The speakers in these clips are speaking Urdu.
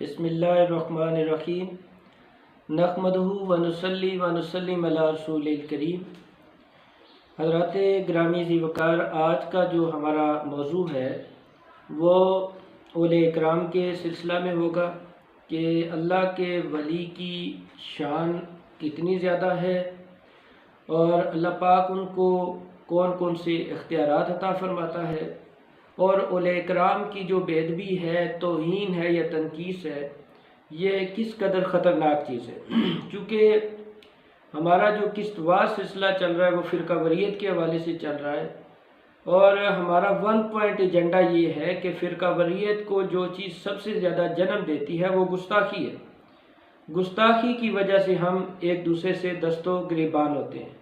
بسم اللہ الرحمن الرحیم نحمدہ ونصلی ونسلم علی رسول الکریم۔ حضرات گرامی ذی وقار، آج کا جو ہمارا موضوع ہے وہ اولیاء اکرام کے سلسلہ میں ہوگا کہ اللہ کے ولی کی شان کتنی زیادہ ہے اور اللہ پاک ان کو کون کون سے اختیارات عطا فرماتا ہے، اور اولیاء اکرام کی جو بے ادبی ہے، توہین ہے یا تنقیص ہے، یہ کس قدر خطرناک چیز ہے۔ چونکہ ہمارا جو قسط وار سلسلہ چل رہا ہے وہ فرقہ وریت کے حوالے سے چل رہا ہے، اور ہمارا 1 پوائنٹ ایجنڈا یہ ہے کہ فرقہ وریت کو جو چیز سب سے زیادہ جنم دیتی ہے وہ گستاخی ہے۔ گستاخی کی وجہ سے ہم ایک دوسرے سے دست و گریبان ہوتے ہیں۔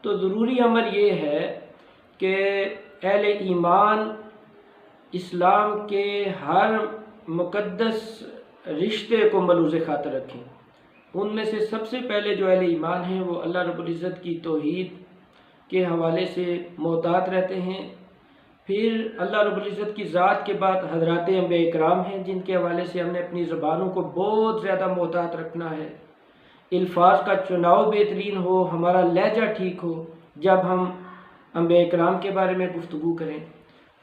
تو ضروری امر یہ ہے کہ اہل ایمان اسلام کے ہر مقدس رشتے کو ملوز خاطر رکھیں۔ ان میں سے سب سے پہلے جو اہل ایمان ہیں وہ اللہ رب العزت کی توحید کے حوالے سے محتاط رہتے ہیں۔ پھر اللہ رب العزت کی ذات کے بعد حضرات انبیاء اکرام ہیں، جن کے حوالے سے ہم نے اپنی زبانوں کو بہت زیادہ محتاط رکھنا ہے۔ الفاظ کا چناؤ بہترین ہو، ہمارا لہجہ ٹھیک ہو جب ہم انبیاء اکرام کے بارے میں گفتگو کریں۔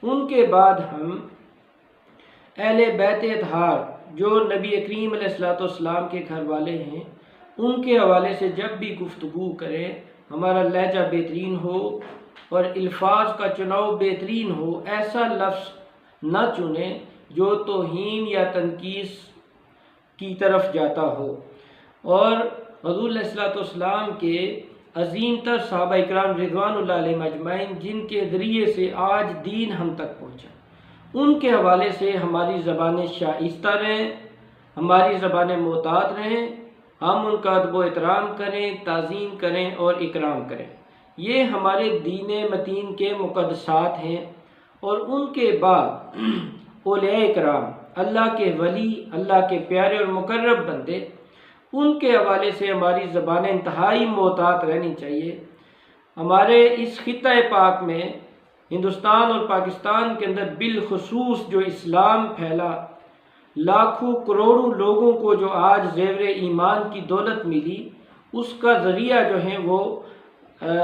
ان کے بعد ہم اہل بیت اطہار جو نبی کریم علیہ السلام کے گھر والے ہیں، ان کے حوالے سے جب بھی گفتگو کریں ہمارا لہجہ بہترین ہو اور الفاظ کا چناؤ بہترین ہو۔ ایسا لفظ نہ چنیں جو توہین یا تنقیص کی طرف جاتا ہو۔ اور حضور علیہ السلام کے عظیم تر صحابہ اکرام رضوان اللہ علیہم اجمعین، جن کے ذریعے سے آج دین ہم تک پہنچا، ان کے حوالے سے ہماری زبانیں شائستہ رہیں، ہماری زبانیں محتاط رہیں، ہم ان کا ادب و احترام کریں، تعظیم کریں اور اکرام کریں۔ یہ ہمارے دین متین کے مقدسات ہیں۔ اور ان کے بعد اولیاء اکرام، اللہ کے ولی، اللہ کے پیارے اور مقرب بندے، ان کے حوالے سے ہماری زبانیں انتہائی محتاط رہنی چاہیے۔ ہمارے اس خطہ پاک میں، ہندوستان اور پاکستان کے اندر بالخصوص جو اسلام پھیلا، لاکھوں کروڑوں لوگوں کو جو آج زیور ایمان کی دولت ملی، اس کا ذریعہ جو ہیں وہ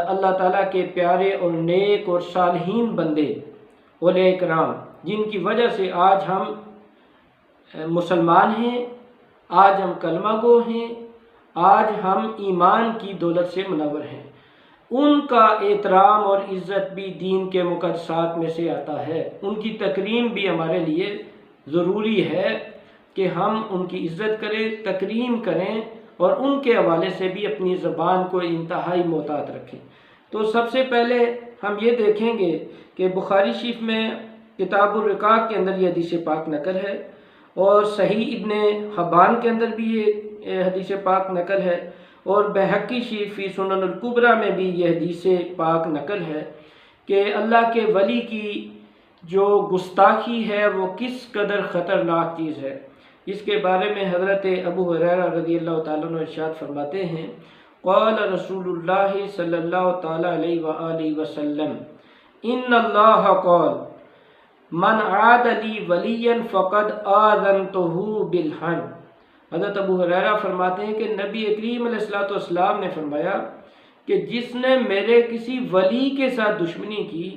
اللہ تعالیٰ کے پیارے اور نیک اور صالحین بندے اولیاء اکرام، جن کی وجہ سے آج ہم مسلمان ہیں، آج ہم کلمہ گو ہیں، آج ہم ایمان کی دولت سے منور ہیں۔ ان کا احترام اور عزت بھی دین کے مقدسات میں سے آتا ہے۔ ان کی تکریم بھی ہمارے لیے ضروری ہے کہ ہم ان کی عزت کریں، تکریم کریں، اور ان کے حوالے سے بھی اپنی زبان کو انتہائی محتاط رکھیں۔ تو سب سے پہلے ہم یہ دیکھیں گے کہ بخاری شریف میں کتاب الرقاق کے اندر یہ حدیث پاک نقل ہے، اور صحیح ابن حبان کے اندر بھی یہ حدیث پاک نقل ہے، اور بہقی شریف فی سنن الکبریٰ میں بھی یہ حدیث پاک نقل ہے کہ اللہ کے ولی کی جو گستاخی ہے وہ کس قدر خطرناک چیز ہے۔ اس کے بارے میں حضرت ابو ہریرہ رضی اللہ تعالیٰ عنہ ارشاد فرماتے ہیں، قال رسول اللہ صلی اللہ تعالیٰ علیہ وآلہ وسلم، ان اللہ قال من عاد لی ولیا فقد آذنتہ بالحرب۔ حضرت ابو ہریرہ فرماتے ہیں کہ نبی کریم علیہ السلام نے فرمایا کہ جس نے میرے کسی ولی کے ساتھ دشمنی کی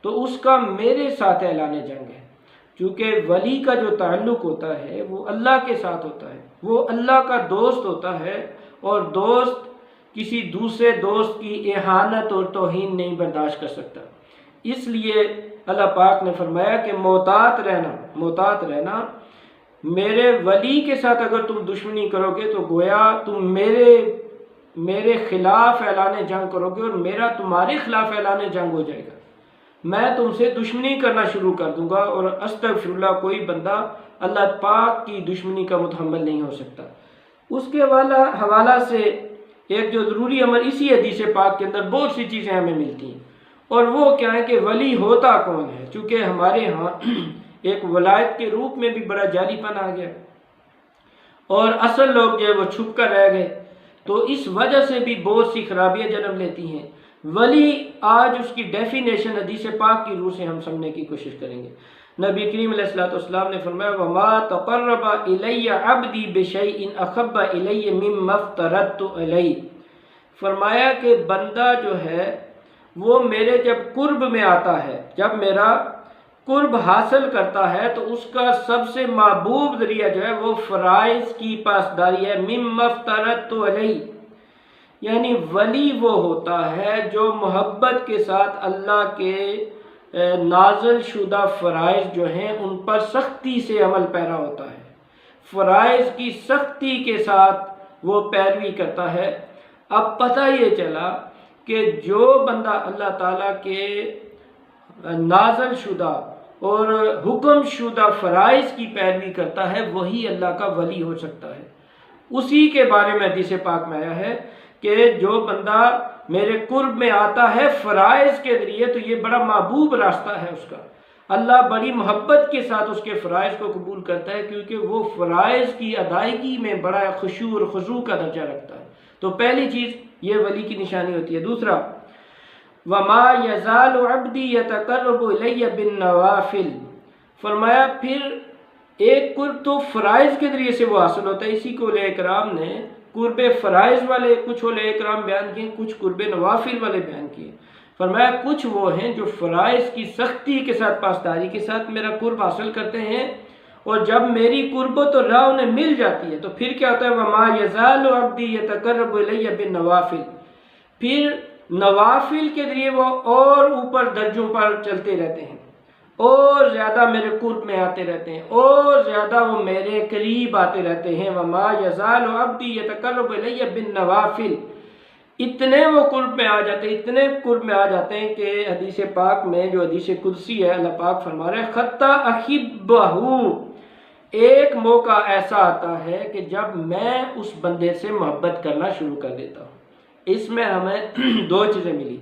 تو اس کا میرے ساتھ اعلان جنگ ہے۔ چونکہ ولی کا جو تعلق ہوتا ہے وہ اللہ کے ساتھ ہوتا ہے، وہ اللہ کا دوست ہوتا ہے، اور دوست کسی دوسرے دوست کی اہانت اور توہین نہیں برداشت کر سکتا۔ اس لیے اللہ پاک نے فرمایا کہ محتاط رہنا، میرے ولی کے ساتھ اگر تم دشمنی کرو گے تو گویا تم میرے خلاف اعلان جنگ کرو گے، اور میرا تمہارے خلاف اعلان جنگ ہو جائے گا۔ میں تم سے دشمنی کرنا شروع کر دوں گا، اور استغفر اللہ، کوئی بندہ اللہ پاک کی دشمنی کا متحمل نہیں ہو سکتا۔ اس کے حوالہ سے ایک جو ضروری عمل اسی حدیث پاک کے اندر بہت سی چیزیں ہمیں ملتی ہیں، اور وہ کیا ہے کہ ولی ہوتا کون ہے۔ چونکہ ہمارے ہاں ایک ولایت کے روپ میں بھی بڑا جعلی پن آ گیا، اور اصل لوگ جو ہے وہ چھپ کر رہ گئے، تو اس وجہ سے بھی بہت سی خرابیاں جنم لیتی ہیں۔ ولی، آج اس کی ڈیفینیشن حدیث پاک کی روح سے ہم سمجھنے کی کوشش کریں گے۔ نبی کریم علیہ الصلوۃ والسلام نے فرمایا وما تقرب الی عبدی بشیء احب الی مما افترضت علیہ، فرمایا کہ بندہ جو ہے وہ میرے جب قرب میں آتا ہے، جب میرا قرب حاصل کرتا ہے تو اس کا سب سے محبوب ذریعہ جو ہے وہ فرائض کی پاسداری ہے، مما افترضت علیہ، یعنی ولی وہ ہوتا ہے جو محبت کے ساتھ اللہ کے نازل شدہ فرائض جو ہیں ان پر سختی سے عمل پیرا ہوتا ہے، فرائض کی سختی کے ساتھ وہ پیروی کرتا ہے۔ اب پتہ یہ چلا کہ جو بندہ اللہ تعالیٰ کے نازل شدہ اور حکم شدہ فرائض کی پیروی کرتا ہے وہی اللہ کا ولی ہو سکتا ہے۔ اسی کے بارے میں حدیث پاک میں آیا ہے کہ جو بندہ میرے قرب میں آتا ہے فرائض کے ذریعے تو یہ بڑا محبوب راستہ ہے اس کا، اللہ بڑی محبت کے ساتھ اس کے فرائض کو قبول کرتا ہے کیونکہ وہ فرائض کی ادائیگی میں بڑا خشوع اور خضوع کا درجہ رکھتا ہے۔ تو پہلی چیز یہ ولی کی نشانی ہوتی ہے۔ دوسرا وما یزال عبدی یتقرب الی بالنوافل، فرمایا پھر ایک قرب تو فرائض کے ذریعے سے وہ حاصل ہوتا ہے، اسی کو علماء کرام نے قرب فرائض والے کچھ علماء کرام بیان کیے، کچھ قرب نوافل والے بیان کیے۔ فرمایا کچھ وہ ہیں جو فرائض کی سختی کے ساتھ پاسداری کے ساتھ میرا قرب حاصل کرتے ہیں، اور جب میری قربت اور راہ انہیں مل جاتی ہے تو پھر کیا ہوتا ہے وما یزال عبدی یتقرب الی بالنوافل، پھر نوافل کے ذریعے وہ اور اوپر درجوں پر چلتے رہتے ہیں، اور زیادہ میرے قرب میں آتے رہتے ہیں، اور زیادہ وہ میرے قریب آتے رہتے ہیں۔ وما یزال عبدی یتقرب الی بالنوافل، اتنے وہ قرب میں آ جاتے ہیں، اتنے قرب میں آ جاتے ہیں کہ حدیث پاک میں جو حدیث قدسی ہے اللہ پاک فرما رہے ہیں خطا احبہ، ایک موقع ایسا آتا ہے کہ جب میں اس بندے سے محبت کرنا شروع کر دیتا ہوں۔ اس میں ہمیں دو چیزیں ملی،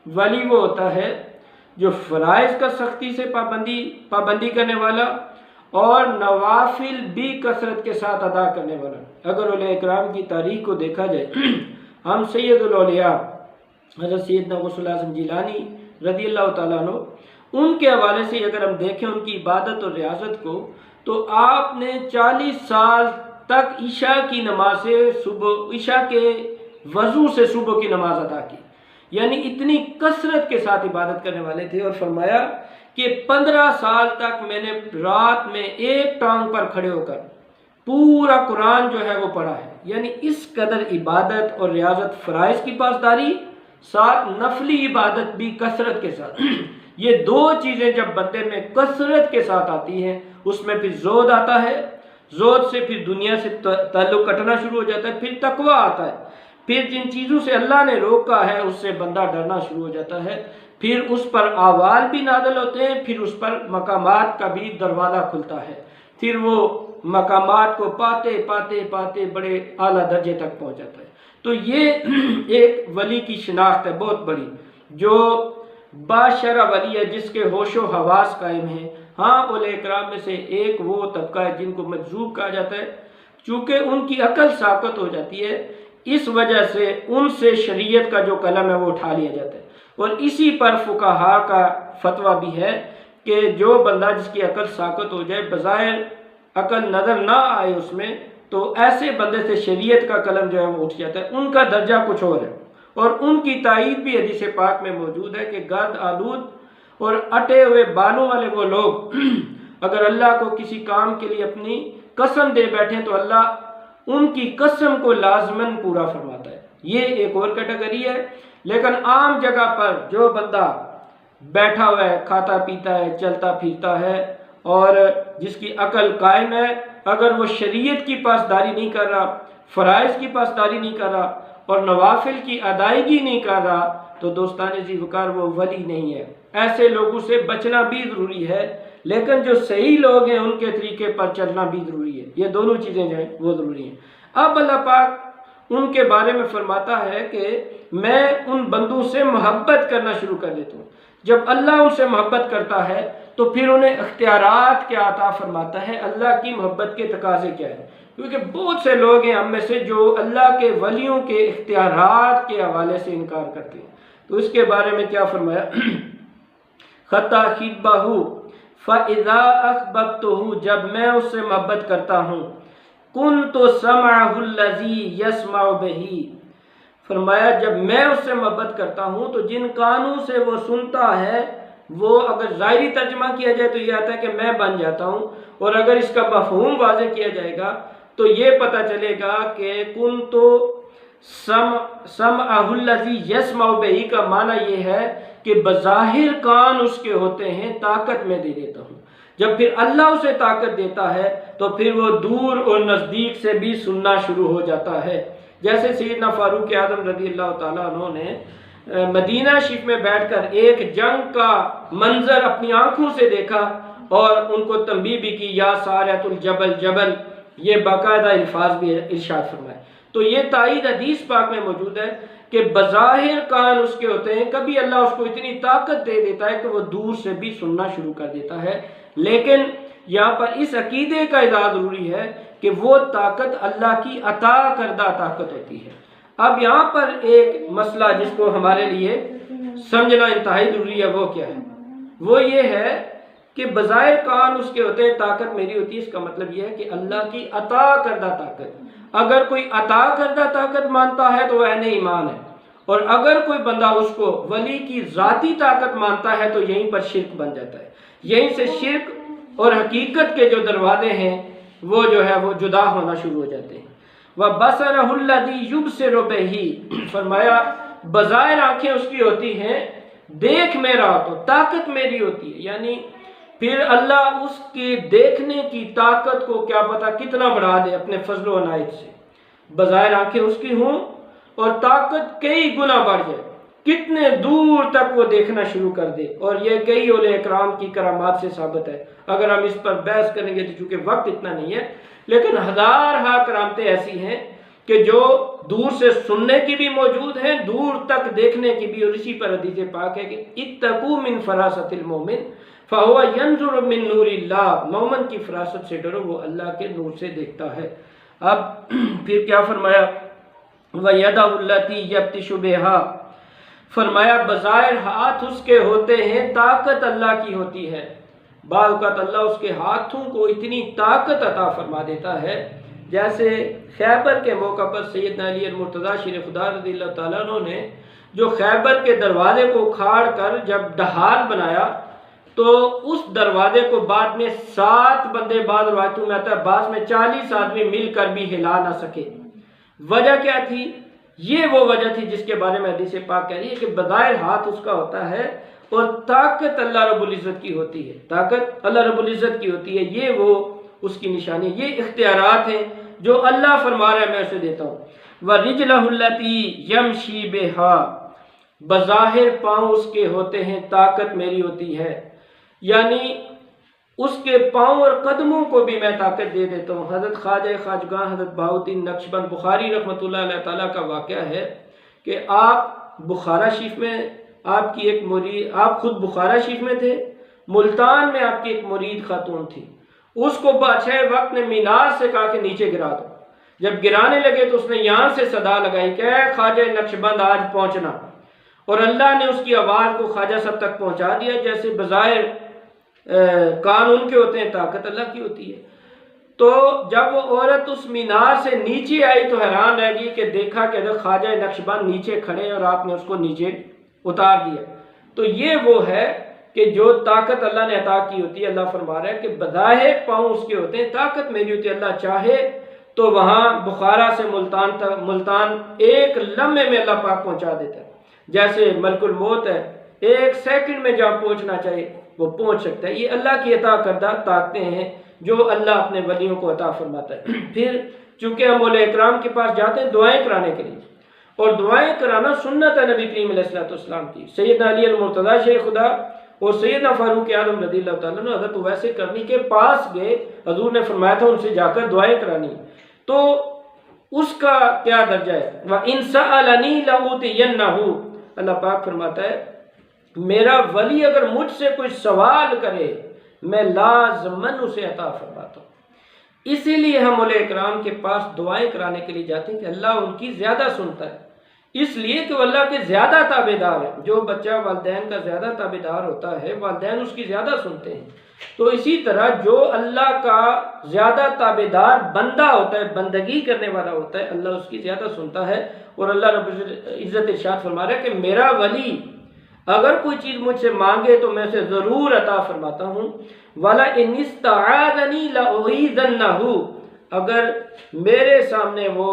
ولی وہ ہوتا ہے جو فرائض کا سختی سے پابندی کرنے والا اور نوافل بھی کثرت کے ساتھ ادا کرنے والا۔ اگر علماء اکرام کی تاریخ کو دیکھا جائے، ہم سید الاولیاء حضرت سیدنا غوث الاعظم جیلانی رضی اللہ تعالیٰ عنہ ان کے حوالے سے اگر ہم دیکھیں ان کی عبادت اور ریاضت کو، تو آپ نے 40 سال تک عشاء کی نماز سے عشاء کے وضو سے صبح کی نماز ادا کی، یعنی اتنی کثرت کے ساتھ عبادت کرنے والے تھے۔ اور فرمایا کہ 15 سال تک میں نے رات میں ایک ٹانگ پر کھڑے ہو کر پورا قرآن جو ہے وہ پڑھا ہے، یعنی اس قدر عبادت اور ریاضت، فرائض کی پاسداری ساتھ نفلی عبادت بھی کثرت کے ساتھ۔ یہ دو چیزیں جب بندے میں کثرت کے ساتھ آتی ہیں اس میں پھر زہد آتا ہے، زہد سے پھر دنیا سے تعلق کٹنا شروع ہو جاتا ہے، پھر تقویٰ آتا ہے، پھر جن چیزوں سے اللہ نے روکا ہے اس سے بندہ ڈرنا شروع ہو جاتا ہے، پھر اس پر اعمال بھی نازل ہوتے ہیں، پھر اس پر مقامات کا بھی دروازہ کھلتا ہے، پھر وہ مقامات کو پاتے پاتے پاتے بڑے اعلیٰ درجے تک پہنچ جاتا ہے۔ تو یہ ایک ولی کی شناخت ہے بہت بڑی، جو باشرع ولی ہے جس کے ہوش و حواس قائم ہیں۔ ہاں علماء کرام میں سے ایک وہ طبقہ ہے جن کو مجذوب کہا جاتا ہے، چونکہ ان کی عقل ساقط ہو جاتی ہے، اس وجہ سے ان سے شریعت کا جو قلم ہے وہ اٹھا لیا جاتا ہے، اور اسی پر فقہا کا فتویٰ بھی ہے کہ جو بندہ جس کی عقل ساقط ہو جائے، بظاہر عقل نظر نہ آئے اس میں، تو ایسے بندے سے شریعت کا قلم جو ہے وہ اٹھ جاتا ہے، ان کا درجہ کچھ اور ہے۔ اور ان کی تائید بھی حدیث پاک میں موجود ہے کہ گرد آلود اور اٹے ہوئے بالوں والے وہ لوگ اگر اللہ کو کسی کام کے لیے اپنی قسم دے بیٹھیں تو اللہ ان کی قسم کو لازماً پورا فرماتا ہے۔ یہ ایک اور کیٹیگری ہے۔ لیکن عام جگہ پر جو بندہ بیٹھا ہوا ہے، کھاتا پیتا ہے، چلتا پھرتا ہے اور جس کی عقل قائم ہے، اگر وہ شریعت کی پاسداری نہیں کر رہا، فرائض کی پاسداری نہیں کر رہا اور نوافل کی ادائیگی نہیں کر رہا، تو دوستان ذی وقار وہ ولی نہیں ہے۔ ایسے لوگوں سے بچنا بھی ضروری ہے، لیکن جو صحیح لوگ ہیں ان کے طریقے پر چلنا بھی ضروری ہے۔ یہ دونوں چیزیں جو ہیں وہ ضروری ہیں۔ اب اللہ پاک ان کے بارے میں فرماتا ہے کہ میں ان بندوں سے محبت کرنا شروع کر دیتا ہوں۔ جب اللہ ان سے محبت کرتا ہے تو پھر انہیں اختیارات کیا عطا فرماتا ہے، اللہ کی محبت کے تقاضے کیا ہیں، کیونکہ بہت سے لوگ ہیں ہم میں سے جو اللہ کے ولیوں کے اختیارات کے حوالے سے انکار کرتے ہیں۔ تو اس کے بارے میں کیا فرمایا، خطا خبہ، فَإِذَا أَحْبَبْتُهُ جب میں اس سے محبت کرتا ہوں كُنْتُ سَمْعَهُ الَّذِي يَسْمَعُ بِهِ فرمایا جب میں اس سے محبت کرتا ہوں تو جن کانوں سے وہ سنتا ہے، وہ اگر ظاہری ترجمہ کیا جائے تو یہ آتا ہے کہ میں بن جاتا ہوں، اور اگر اس کا مفہوم واضح کیا جائے گا تو یہ پتہ چلے گا کہ كُنْتُ سَمْعَهُ الَّذِي يَسْمَعُ بِهِ کا معنی یہ ہے کہ بظاہر کان اس کے ہوتے ہیں، طاقت میں دے دیتا ہوں۔ جب پھر اللہ اسے طاقت دیتا ہے تو پھر وہ دور اور نزدیک سے بھی سننا شروع ہو جاتا ہے۔ جیسے سیدنا فاروق اعظم رضی اللہ تعالیٰ عنہ نے مدینہ شریف میں بیٹھ کر ایک جنگ کا منظر اپنی آنکھوں سے دیکھا اور ان کو تنبیہ بھی کی، یا سارۃ الجبل جبل، یہ باقاعدہ الفاظ بھی ارشاد فرمائے۔ تو یہ تائید حدیث پاک میں موجود ہے کہ بظاہر کان اس کے ہوتے ہیں، کبھی اللہ اس کو اتنی طاقت دے دیتا ہے کہ وہ دور سے بھی سننا شروع کر دیتا ہے۔ لیکن یہاں پر اس عقیدے کا اظہار ضروری ہے کہ وہ طاقت اللہ کی عطا کردہ طاقت ہوتی ہے۔ اب یہاں پر ایک مسئلہ جس کو ہمارے لیے سمجھنا انتہائی ضروری ہے، وہ کیا ہے؟ وہ یہ ہے کہ بظاہر کان اس کے ہوتے ہیں، طاقت میری ہوتی ہے، اس کا مطلب یہ ہے کہ اللہ کی عطا کردہ طاقت۔ اگر کوئی عطا کردہ طاقت مانتا ہے تو وہ عین ایمان ہے، اور اگر کوئی بندہ اس کو ولی کی ذاتی طاقت مانتا ہے تو یہیں پر شرک بن جاتا ہے۔ یہیں سے شرک اور حقیقت کے جو دروازے ہیں وہ جو ہے وہ جدا ہونا شروع ہو جاتے ہیں۔ وَبَصَرَهُ الَّذِي يُبْصِرُ بِهِ فرمایا بظاہر آنکھیں اس کی ہوتی ہیں، دیکھ میرا تو طاقت میری ہوتی ہے، یعنی پھر اللہ اس کی دیکھنے کی طاقت کو کیا پتا کتنا بڑھا دے اپنے فضل و عنایت سے۔ بظاہر آنکھیں اس کی ہوں اور طاقت کئی گنا بڑھ جائے، کتنے دور تک وہ دیکھنا شروع کر دے، اور یہ کئی اولیاء اکرام کی کرامات سے ثابت ہے۔ اگر ہم اس پر بحث کریں گے تو چونکہ وقت اتنا نہیں ہے، لیکن ہزارہا کرامتیں ایسی ہیں کہ جو دور سے سننے کی بھی موجود ہیں، دور تک دیکھنے کی بھی، اور اسی پر حدیث پاک ہے کہ اتقوا من فراست المومن فہو ینظر من نور اللہ، مومن کی فراست سے ڈرو، وہ اللہ کے نور سے دیکھتا ہے۔ اب پھر کیا فرمایا؟ وَيَدَهُ الَّتِي يَبْطِشُ بِهَا فرمایا بظاہر ہاتھ اس کے ہوتے ہیں، طاقت اللہ کی ہوتی ہے۔ بعض اوقات اللہ اس کے ہاتھوں کو اتنی طاقت عطا فرما دیتا ہے، جیسے خیبر کے موقع پر سیدنا علی المرتضیٰ شیر خدا رضی اللہ تعالیٰ عنہ نے جو خیبر کے دروازے کو اکھاڑ کر جب ڈھال بنایا تو اس دروازے کو بعد میں 7 بندے، بعض روایتوں میں آتا ہے بعض میں 40 آدمی مل کر بھی ہلا نہ سکے۔ وجہ کیا تھی؟ یہ وہ وجہ تھی جس کے بارے میں حدیث پاک کہہ رہی ہے کہ بظاہر ہاتھ اس کا ہوتا ہے اور طاقت اللہ رب العزت کی ہوتی ہے، طاقت اللہ رب العزت کی ہوتی ہے، یہ وہ اس کی نشانی، یہ اختیارات ہیں جو اللہ فرما رہا ہے میں اسے دیتا ہوں۔ وَرِجْلَهُ الَّتِي يَمْشِي بِهَا بظاہر پاؤں اس کے ہوتے ہیں، طاقت میری ہوتی ہے، یعنی اس کے پاؤں اور قدموں کو بھی میں طاقت دے دیتا ہوں۔ حضرت خواجہ خواجگاہ حضرت بہاؤالدین نقشبند بخاری رحمۃ اللہ علیہ تعالیٰ کا واقعہ ہے کہ آپ بخارا شریف میں آپ کی ایک مرید، آپ خود بخارا شریف میں تھے، ملتان میں آپ کی ایک مرید خاتون تھی، اس کو بادشاہ وقت نے مینار سے کہا کہ نیچے گرا دو۔ جب گرانے لگے تو اس نے یہاں سے صدا لگائی کہ اے خواجہ نقشبند آج پہنچنا، اور اللہ نے اس کی آواز کو خواجہ صاحب تک پہنچا دیا۔ جیسے بظاہر کان ان کے ہوتے ہیں، طاقت اللہ کی ہوتی ہے۔ تو جب وہ عورت اس مینار سے نیچے آئی تو حیران رہ گئی کہ دیکھا کہ حضرت خواجہ نقشبند نیچے کھڑے اور آپ نے اس کو نیچے اتار دیا۔ تو یہ وہ ہے کہ جو طاقت اللہ نے عطا کی ہوتی ہے، اللہ فرما رہا ہے کہ بظاہر پاؤں اس کے ہوتے ہیں، طاقت میری ہوتی ہے، اللہ چاہے تو وہاں بخارا سے ملتان ایک لمحے میں اللہ پاک پہنچا دیتا ہے۔ جیسے ملک الموت ہے، 1 سیکنڈ میں جہاں پہنچنا چاہیے وہ پہنچ سکتا ہے۔ یہ اللہ کی عطا کردہ طاقتیں ہیں جو اللہ اپنے ولیوں کو عطا فرماتا ہے۔ پھر چونکہ ہم اولیاء اکرام کے پاس جاتے ہیں دعائیں کرانے کے لیے، اور دعائیں کرانا سنت ہے نبی کریم علیہ السلام کی۔ سیدنا علی المرتضیٰ شیخ خدا اور سیدنا فاروق اعظم رضی اللہ تعالیٰ عنہ حضرت ویسے کرنی کے پاس گئے، حضور نے فرمایا تھا ان سے جا کر دعائیں کرانی، تو اس کا کیا درجہ ہے؟ وَإِن سَأَلَنِي لَأُوتِيَنَّهُ اللہ پاک فرماتا ہے میرا ولی اگر مجھ سے کوئی سوال کرے میں لازماً اسے عطا فرماتا ہوں۔ اسی لیے ہم اولیاء اکرام کے پاس دعائیں کرانے کے لیے جاتے ہیں کہ اللہ ان کی زیادہ سنتا ہے، اس لیے کہ وہ اللہ کے زیادہ تابع دار ہے۔ جو بچہ والدین کا زیادہ تابع دار ہوتا ہے، والدین اس کی زیادہ سنتے ہیں۔ تو اسی طرح جو اللہ کا زیادہ تابعدار بندہ ہوتا ہے، بندگی کرنے والا ہوتا ہے، اللہ اس کی زیادہ سنتا ہے۔ اور اللہ رب العزت ارشاد فرما رہا ہے کہ میرا ولی اگر کوئی چیز مجھ سے مانگے تو میں اسے ضرور عطا فرماتا ہوں۔ وَلَئِنِ اسْتَعَاذَنِي لَأُعِيذَنَّهُ، اگر میرے سامنے وہ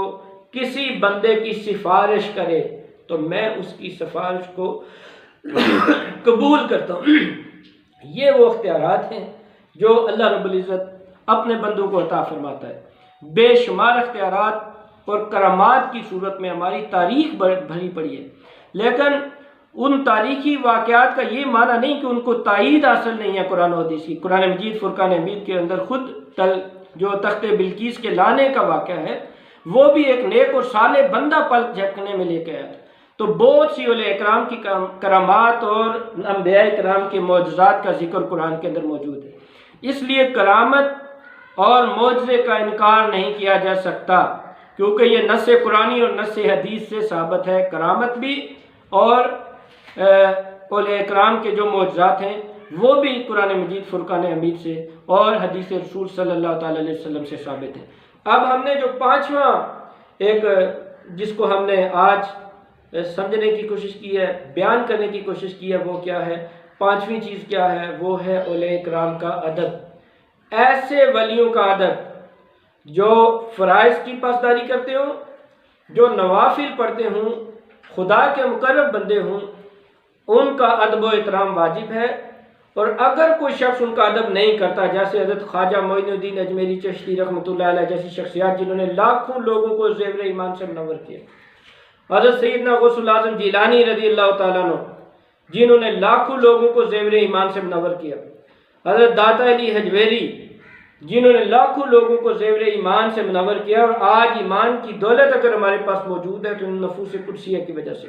کسی بندے کی سفارش کرے تو میں اس کی سفارش کو قبول کرتا ہوں۔ یہ وہ اختیارات ہیں جو اللہ رب العزت اپنے بندوں کو عطا فرماتا ہے۔ بے شمار اختیارات اور کرامات کی صورت میں ہماری تاریخ بھری پڑی ہے، لیکن ان تاریخی واقعات کا یہ معنی نہیں کہ ان کو تائید حاصل نہیں ہے قرآن و حدیث کی۔ قرآن مجید فرقان حمید کے اندر خود جو تخت بلقیس کے لانے کا واقعہ ہے وہ بھی ایک نیک اور صالح بندہ پلک جھپکنے میں لے کے آیا تھا۔ تو بہت سی اولیاء اکرام کی کرامات اور انبیاء اکرام کے معجزات کا ذکر قرآن کے اندر موجود ہے۔ اس لیے کرامت اور معجزے کا انکار نہیں کیا جا سکتا، کیونکہ یہ نص قرآنی اور نص حدیث سے ثابت ہے۔ کرامت بھی اور اولیاء اکرام کے جو معجزات ہیں وہ بھی قرآن مجید فرقان حمید سے اور حدیث رسول صلی اللہ تعالی علیہ وسلم سے ثابت ہے۔ اب ہم نے جو پانچواں ایک جس کو ہم نے آج سمجھنے کی کوشش کی ہے، بیان کرنے کی کوشش کی ہے، وہ کیا ہے؟ پانچویں چیز کیا ہے؟ وہ ہے اولیاء اکرام کا ادب، ایسے ولیوں کا ادب جو فرائض کی پاسداری کرتے ہوں، جو نوافل پڑھتے ہوں، خدا کے مقرب بندے ہوں، ان کا ادب و احترام واجب ہے۔ اور اگر کوئی شخص ان کا ادب نہیں کرتا، جیسے حضرت خواجہ معین الدین اجمیری چشتی رحمۃ اللہ علیہ جیسی شخصیات جنہوں نے لاکھوں لوگوں کو زیور ایمان سے منور کیا، حضرت سیدنا غوث الاعظم جیلانی رضی اللہ تعالیٰ عنہ جنہوں نے لاکھوں لوگوں کو زیور ایمان سے منور کیا، حضرت داتا علی حجویری جنہوں نے لاکھوں لوگوں کو زیور ایمان سے منور کیا، اور آج ایمان کی دولت اگر ہمارے پاس موجود ہے تو ان نفوس قدسیہ کی وجہ سے۔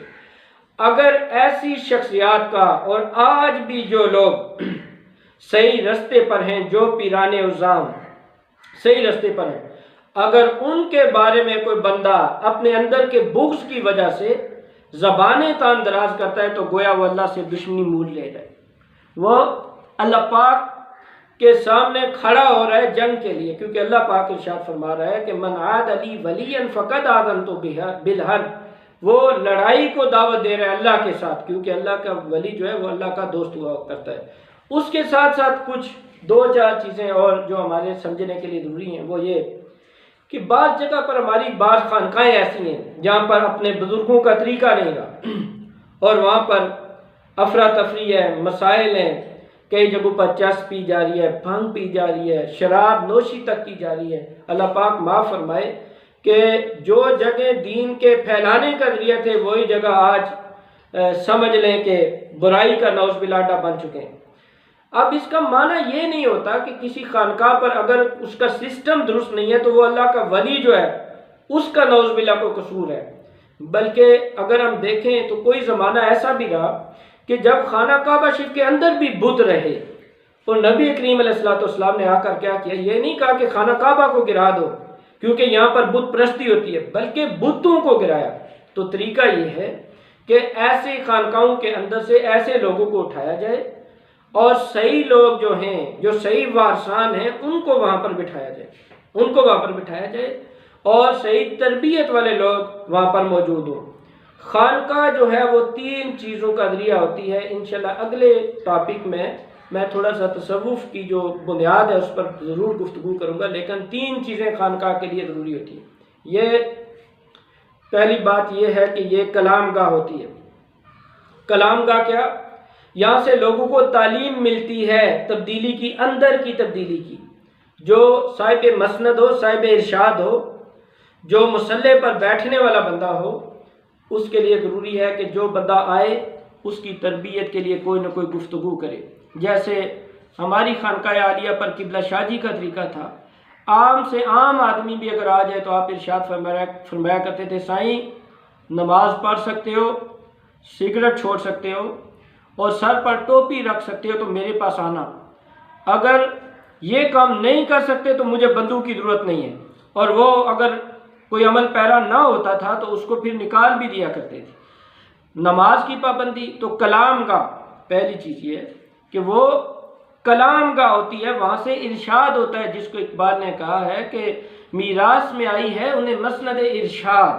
اگر ایسی شخصیات کا، اور آج بھی جو لوگ صحیح رستے پر ہیں، جو پیران عظام صحیح رستے پر ہیں، اگر ان کے بارے میں کوئی بندہ اپنے اندر کے بغض کی وجہ سے زبانیں تان دراز کرتا ہے تو گویا وہ اللہ سے دشمنی مول لے رہا ہے، وہ اللہ پاک کے سامنے کھڑا ہو رہا ہے جنگ کے لیے، کیونکہ اللہ پاک ارشاد فرما رہا ہے کہ من عاد علی ولی فقد آذنتہ بالحرب، وہ لڑائی کو دعوت دے رہا ہے اللہ کے ساتھ، کیونکہ اللہ کا ولی جو ہے وہ اللہ کا دوست ہوا کرتا ہے۔ اس کے ساتھ ساتھ کچھ دو چار چیزیں اور جو ہمارے سمجھنے کے لیے ضروری ہیں، وہ یہ کہ بعض جگہ پر ہماری بعض خانقاہیں ایسی ہیں جہاں پر اپنے بزرگوں کا طریقہ نہیں رہا، اور وہاں پر افراتفری ہے، مسائل ہیں، کئی جگہوں پر چرس پی جا رہی ہے، بھنگ پی جا رہی ہے، شراب نوشی تک کی جا رہی ہے۔ اللہ پاک معاف فرمائے کہ جو جگہ دین کے پھیلانے کا ذریعہ تھے وہی جگہ آج سمجھ لیں کہ برائی کا نعوذ باللہ اڈا بن چکے ہیں۔ اب اس کا معنی یہ نہیں ہوتا کہ کسی خانقاہ پر اگر اس کا سسٹم درست نہیں ہے تو وہ اللہ کا ولی جو ہے اس کا نعوذ باللہ کوئی قصور ہے، بلکہ اگر ہم دیکھیں تو کوئی زمانہ ایسا بھی رہا کہ جب خانہ کعبہ شریف کے اندر بھی بت رہے، اور نبی کریم علیہ السلام نے آ کر کیا کیا؟ یہ نہیں کہا کہ خانہ کعبہ کو گرا دو کیونکہ یہاں پر بت پرستی ہوتی ہے، بلکہ بتوں کو گرایا۔ تو طریقہ یہ ہے کہ ایسے خانقاہوں کے اندر سے ایسے لوگوں کو اٹھایا جائے، اور صحیح لوگ جو ہیں، جو صحیح وارثان ہیں، ان کو وہاں پر بٹھایا جائے اور صحیح تربیت والے لوگ وہاں پر موجود ہوں۔ خانقاہ جو ہے وہ تین چیزوں کا ذریعہ ہوتی ہے۔ انشاءاللہ اگلے ٹاپک میں تھوڑا سا تصوف کی جو بنیاد ہے اس پر ضرور گفتگو کروں گا، لیکن تین چیزیں خانقاہ کے لیے ضروری ہوتی ہیں۔ یہ پہلی بات یہ ہے کہ یہ کلام گاہ ہوتی ہے۔ کلام گاہ کیا؟ یہاں سے لوگوں کو تعلیم ملتی ہے تبدیلی کی، اندر کی تبدیلی کی۔ جو صاحب مسند ہو، صاحب ارشاد ہو، جو مصلی پر بیٹھنے والا بندہ ہو، اس کے لیے ضروری ہے کہ جو بندہ آئے اس کی تربیت کے لیے کوئی نہ کوئی گفتگو کرے۔ جیسے ہماری خانقاہ عالیہ پر قبلہ شاہ جی کا طریقہ تھا، عام سے عام آدمی بھی اگر آ جائے تو آپ ارشاد فرمایا کرتے تھے، سائیں نماز پڑھ سکتے ہو، سگریٹ چھوڑ سکتے ہو اور سر پر ٹوپی رکھ سکتے ہو تو میرے پاس آنا، اگر یہ کام نہیں کر سکتے تو مجھے بندوق کی ضرورت نہیں ہے۔ اور وہ اگر کوئی عمل پیرا نہ ہوتا تھا تو اس کو پھر نکال بھی دیا کرتے تھے۔ نماز کی پابندی، تو کلام کا پہلی چیز یہ ہے کہ وہ کلام گاہ ہوتی ہے، وہاں سے ارشاد ہوتا ہے، جس کو اقبال نے کہا ہے کہ میراث میں آئی ہے انہیں مسند ارشاد،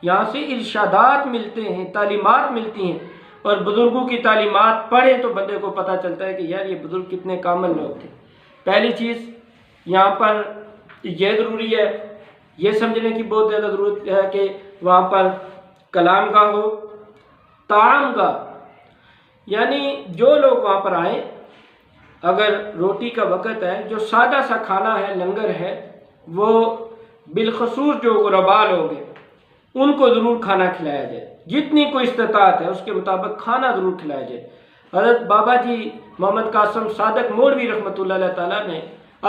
یہاں سے ارشادات ملتے ہیں، تعلیمات ملتی ہیں، اور بزرگوں کی تعلیمات پڑھیں تو بندے کو پتہ چلتا ہے کہ یار یہ بزرگ کتنے کامل لوگ تھے۔ پہلی چیز یہاں پر یہ ضروری ہے، یہ سمجھنے کی بہت زیادہ ضرورت ہے کہ وہاں پر کلام گاہ ہو، طعام گاہ، یعنی جو لوگ وہاں پر آئیں، اگر روٹی کا وقت ہے، جو سادہ سا کھانا ہے، لنگر ہے، وہ بالخصوص جو غربا لوگ ہیں ان کو ضرور کھانا کھلایا جائے، جتنی کوئی استطاعت ہے اس کے مطابق کھانا ضرور کھلایا جائے۔ حضرت بابا جی محمد قاسم صادق مولوی رحمۃ اللہ علیہ تعالیٰ نے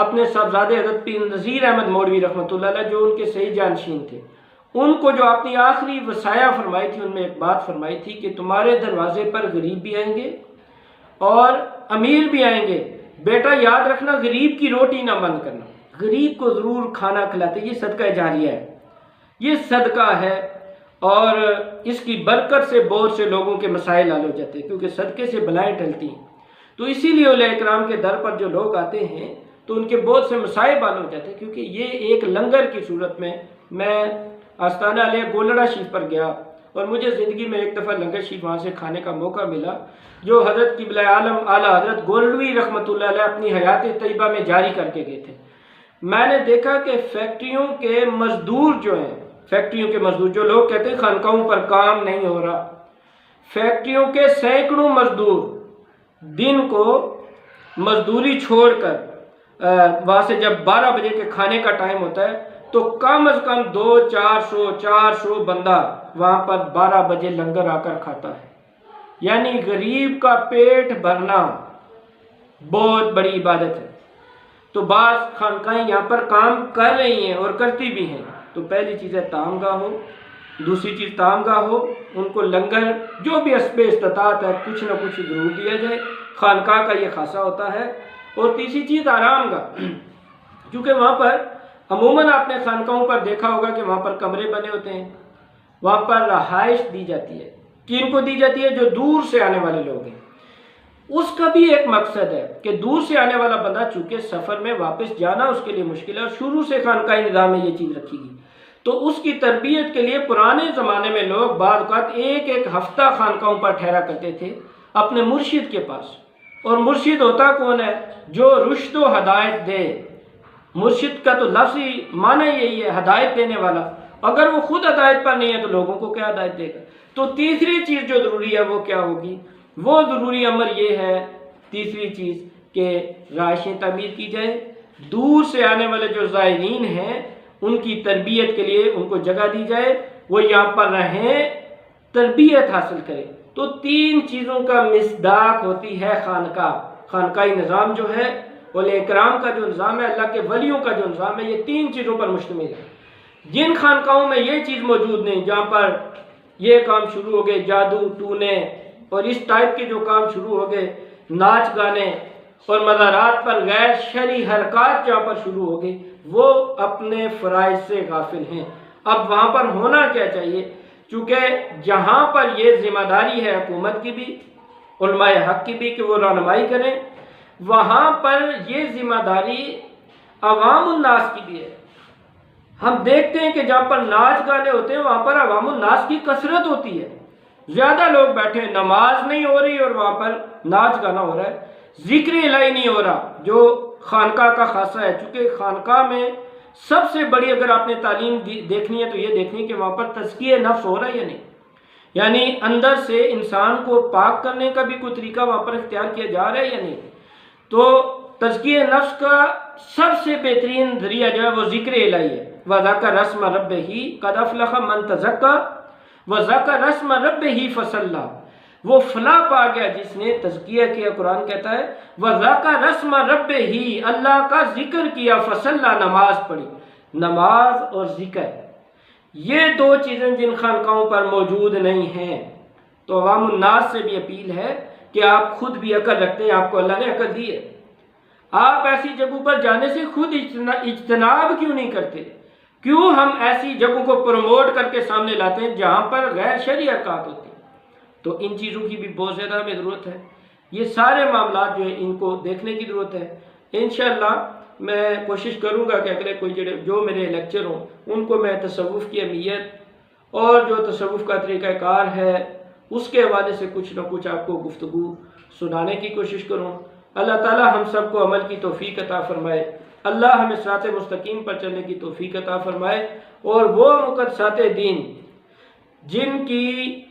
اپنے صاحبزادے حضرت پیر نذیر احمد مولوی رحمۃ اللہ علیہ، جو ان کے صحیح جانشین تھے، ان کو جو اپنی آخری وصایا فرمائی تھی، ان میں ایک بات فرمائی تھی کہ تمہارے دروازے پر غریب بھی آئیں گے اور امیر بھی آئیں گے، بیٹا یاد رکھنا غریب کی روٹی نہ بند کرنا، غریب کو ضرور کھانا کھلاتے، یہ صدقہ جاریہ ہے، یہ صدقہ ہے، اور اس کی برکت سے بہت سے لوگوں کے مسائل حل ہو جاتے ہیں، کیونکہ صدقے سے بلائیں ٹلتی ہیں۔ تو اسی لیے اولیاء اکرام کے در پر جو لوگ آتے ہیں تو ان کے بہت سے مسائل حل ہو جاتے ہیں، کیونکہ یہ ایک لنگر کی صورت میں آستانہ علیہ گولڑا شریف پر گیا، اور مجھے زندگی میں ایک دفعہ لنگر شریف وہاں سے کھانے کا موقع ملا، جو حضرت قبلہ عالم اعلیٰ حضرت گولڑوی رحمۃ اللہ علیہ اپنی حیات طیبہ میں جاری کر کے گئے تھے۔ میں نے دیکھا کہ فیکٹریوں کے مزدور جو ہیں، فیکٹریوں کے مزدور، جو لوگ کہتے ہیں خانقاہوں پر کام نہیں ہو رہا، فیکٹریوں کے سینکڑوں مزدور دن کو مزدوری چھوڑ کر وہاں سے جب 12 بجے کے کھانے کا ٹائم ہوتا ہے تو کم از کم 400 بندہ وہاں پر 12 بجے لنگر آ کر کھاتا ہے۔ یعنی غریب کا پیٹ بھرنا بہت بڑی عبادت ہے۔ تو بعض خانقاہیں یہاں پر کام کر رہی ہیں اور کرتی بھی ہیں۔ تو پہلی چیز ہے طعام گاہ ہو، دوسری چیز طعام گاہ ہو، ان کو لنگر جو بھی حسب استطاعت ہے کچھ نہ کچھ ضرور دیا جائے، خانقاہ کا یہ خاصہ ہوتا ہے۔ اور تیسری چیز آرام گاہ، کیونکہ وہاں پر عموماً آپ نے خانقاہوں پر دیکھا ہوگا کہ وہاں پر کمرے بنے ہوتے ہیں، وہاں پر رہائش دی جاتی ہے۔ کن کو دی جاتی ہے؟ جو دور سے آنے والے لوگ ہیں۔ اس کا بھی ایک مقصد ہے کہ دور سے آنے والا بندہ چونکہ سفر میں واپس جانا اس کے لیے مشکل ہے، اور شروع سے خانقاہی نظام میں یہ چیز رکھی گئی، تو اس کی تربیت کے لیے پرانے زمانے میں لوگ بعض اوقات ایک ہفتہ خانقاہوں پر ٹھہرا کرتے تھے اپنے مرشد کے پاس۔ اور مرشد ہوتا کون ہے؟ جو رشد و ہدایت دے۔ مرشد کا تو لفظی معنی یہی ہے، ہدایت دینے والا۔ اگر وہ خود ہدایت پر نہیں ہے تو لوگوں کو کیا ہدایت دے گا؟ تو تیسری چیز جو ضروری ہے وہ کیا ہوگی؟ وہ ضروری امر یہ ہے، تیسری چیز، کہ رہائشیں تعمیر کی جائے، دور سے آنے والے جو زائرین ہیں ان کی تربیت کے لیے ان کو جگہ دی جائے، وہ یہاں پر رہیں، تربیت حاصل کریں۔ تو تین چیزوں کا مصداق ہوتی ہے خانقاہ۔ خانقاہی نظام جو ہے، اولیاء کرام کا جو نظام ہے، اللہ کے ولیوں کا جو نظام ہے، یہ تین چیزوں پر مشتمل ہے۔ جن خانقاہوں میں یہ چیز موجود نہیں، جہاں پر یہ کام شروع ہو گئے، جادو ٹونے اور اس ٹائپ کے جو کام شروع ہو گئے، ناچ گانے اور مزارات پر غیر شرعی حرکات جہاں پر شروع ہو گئی، وہ اپنے فرائض سے غافل ہیں۔ اب وہاں پر ہونا کیا چاہیے؟ چونکہ جہاں پر یہ ذمہ داری ہے حکومت کی بھی، علماء حق کی بھی، کہ وہ رہنمائی کریں، وہاں پر یہ ذمہ داری عوام الناس کی بھی ہے۔ ہم دیکھتے ہیں کہ جہاں پر ناچ گانے ہوتے ہیں وہاں پر عوام الناس کی کثرت ہوتی ہے، زیادہ لوگ بیٹھے ہیں، نماز نہیں ہو رہی اور وہاں پر ناچ گانا ہو رہا ہے، ذکر الہی نہیں ہو رہا، جو خانقاہ کا خاصہ ہے۔ چونکہ خانقاہ میں سب سے بڑی اگر آپ نے تعلیم دیکھنی ہے تو یہ دیکھنی ہے کہ وہاں پر تزکیہ نفس ہو رہا ہے یا نہیں، یعنی اندر سے انسان کو پاک کرنے کا بھی کوئی طریقہ وہاں پر اختیار کیا جا رہا ہے یا نہیں۔ تو تزکیہ نفس کا سب سے بہترین ذریعہ جو ہے وہ ذکر الہی ہے۔ وَذَكَرَ اسْمَ رَبِّهِ قَدْ أَفْلَحَ مَن تَزَكَّىٰ وَذَكَرَ اسْمَ رَبِّهِ فَصَلَّىٰ، وہ فلاح پا گیا جس نے تزکیہ کیا۔ قرآن کہتا ہے وَذَكَرَ اسْمَ رَبِّهِ، اللہ کا ذکر کیا، فَصَلَّىٰ، نماز پڑھی۔ نماز اور ذکر، یہ دو چیزیں جن خانقاہوں پر موجود نہیں ہیں۔ تو عوام الناس سے بھی اپیل ہے کہ آپ خود بھی عقل رکھتے ہیں، آپ کو اللہ نے عقل دی ہے، آپ ایسی جگہوں پر جانے سے خود اجتناب کیوں نہیں کرتے؟ کیوں ہم ایسی جگہوں کو پروموٹ کر کے سامنے لاتے ہیں جہاں پر غیر شرعی حرکات ہوتی ہیں؟ تو ان چیزوں کی بھی بہت زیادہ ہمیں ضرورت ہے۔ یہ سارے معاملات جو ہیں ان کو دیکھنے کی ضرورت ہے۔ انشاءاللہ میں کوشش کروں گا کہ اگلے جو میرے لیکچر ہوں ان کو میں تصوف کی اہمیت اور جو تصوف کا طریقہ کار ہے اس کے حوالے سے کچھ نہ کچھ آپ کو گفتگو سنانے کی کوشش کروں۔ اللہ تعالی ہم سب کو عمل کی توفیق عطا فرمائے، اللہ ہمیں صراط مستقیم پر چلنے کی توفیق عطا فرمائے، اور وہ مقدسات دین جن کی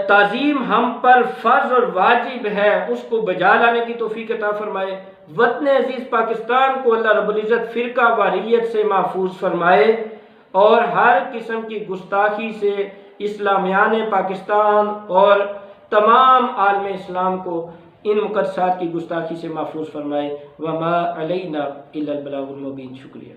تعظیم ہم پر فرض اور واجب ہے اس کو بجا لانے کی توفیق عطا فرمائے۔ وطن عزیز پاکستان کو اللہ رب العزت فرقہ واریت سے محفوظ فرمائے، اور ہر قسم کی گستاخی سے اسلامیان پاکستان اور تمام عالم اسلام کو ان مقدسات کی گستاخی سے محفوظ فرمائے۔ وما علینا الا البلاغ المبین۔ شکریہ۔